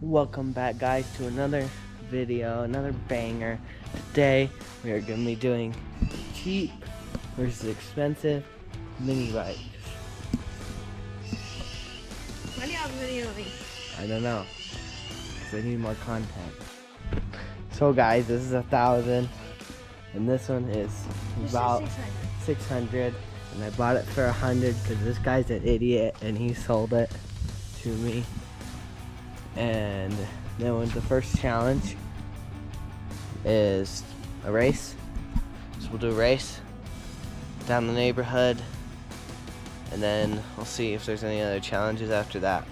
Welcome back, guys, to another video, another banger. Today we are going to be doing cheap versus expensive mini bikes. Why do you have a video of me? I don't know, because I need more content. So guys, this is 1,000 and this one is about 600, and I bought it for 100 because this guy's an idiot and he sold it to me. And then the first challenge is a race. So we'll do a race down the neighborhood, and then we'll see if there's any other challenges after that.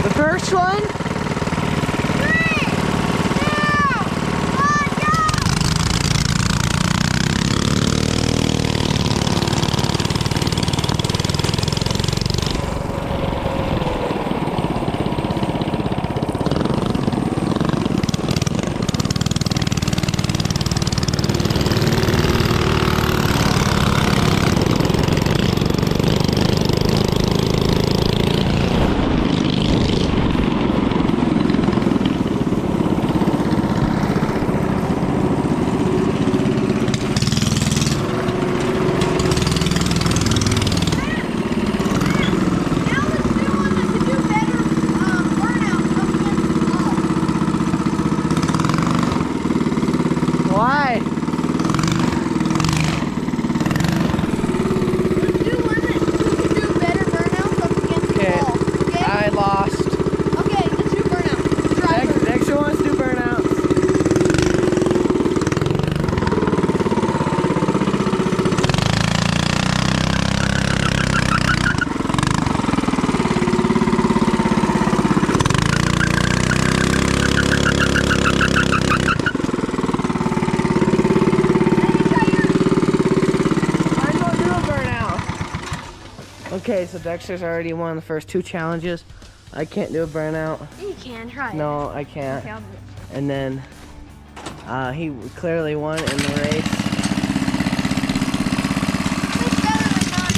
The first one? Why? Let's do one that do better burnouts up against the wall. Okay? I lost. Okay, let's do burnout. Driver. Next one, let's do burnouts. Okay, so Dexter's already won the first two challenges. I can't do a burnout. You can try it. No, I can't. Okay, I'll do it. And then he clearly won in the race. It's better than none.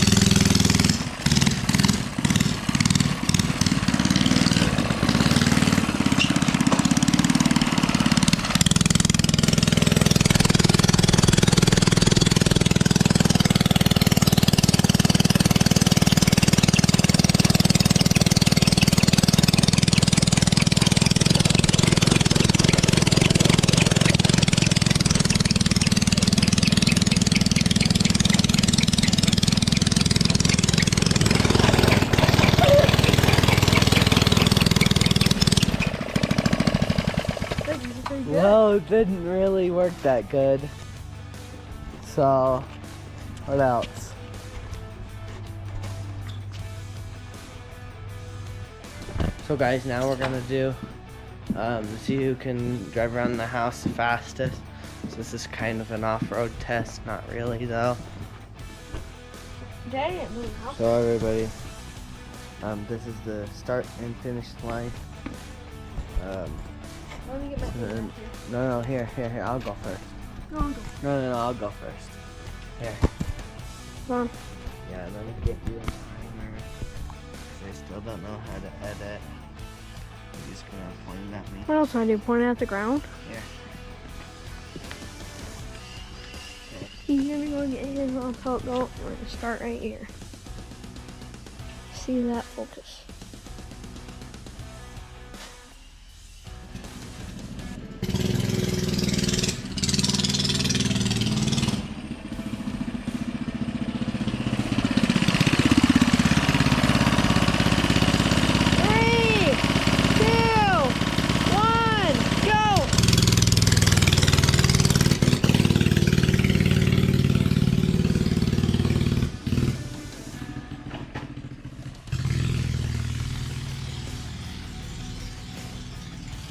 Well, it didn't really work that good. So, what else? So guys, now we're gonna do see who can drive around the house the fastest. So this is kind of an off-road test, not really though. Daddy didn't move out. So everybody, this is the start and finish line. Let me get my feet back here. No, here, I'll go first. Go on, go. No, I'll go first. Here. Come on. Yeah, let me get you a timer. 'Cause I still don't know how to edit. You're just gonna point at me. What else do I do? Point at the ground? Here. He's gonna go get his on top. Go. We're gonna start right here. See that focus.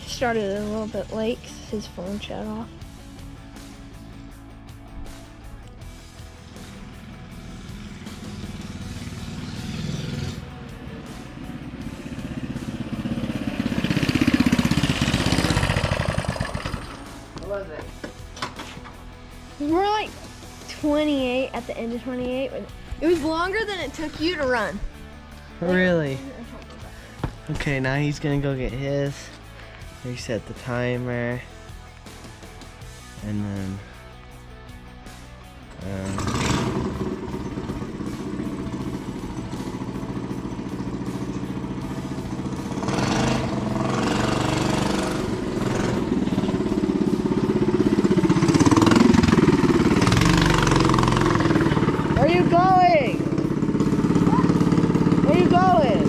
Started a little bit late 'cause his phone shut off. We're like 28 at the end of 28. It was longer than it took you to run. Really? Okay, now he's gonna go get his. Reset the timer. And then where are you going? Where are you going?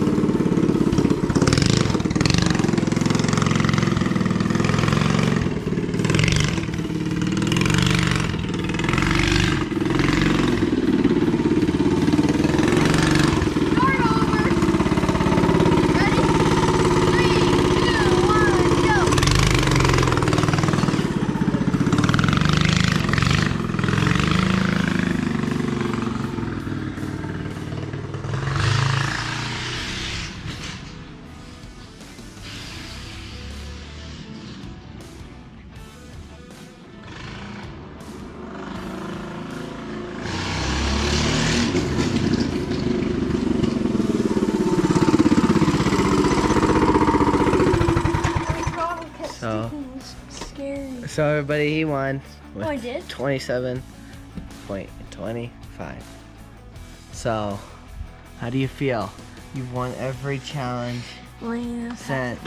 So everybody, he won with I did? 27.25. So, how do you feel? You've won every challenge since.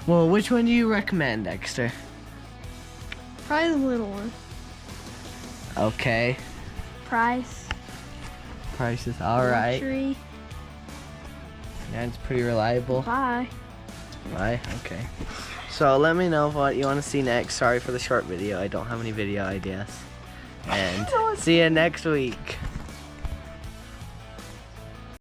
Well, which one do you recommend, Dexter? Probably the little one. Okay. Price. Price is alright. Luxury. Yeah, it's pretty reliable. Bye. Bye. Okay. So let me know what you want to see next. Sorry for the short video. I don't have any video ideas. And see you next week.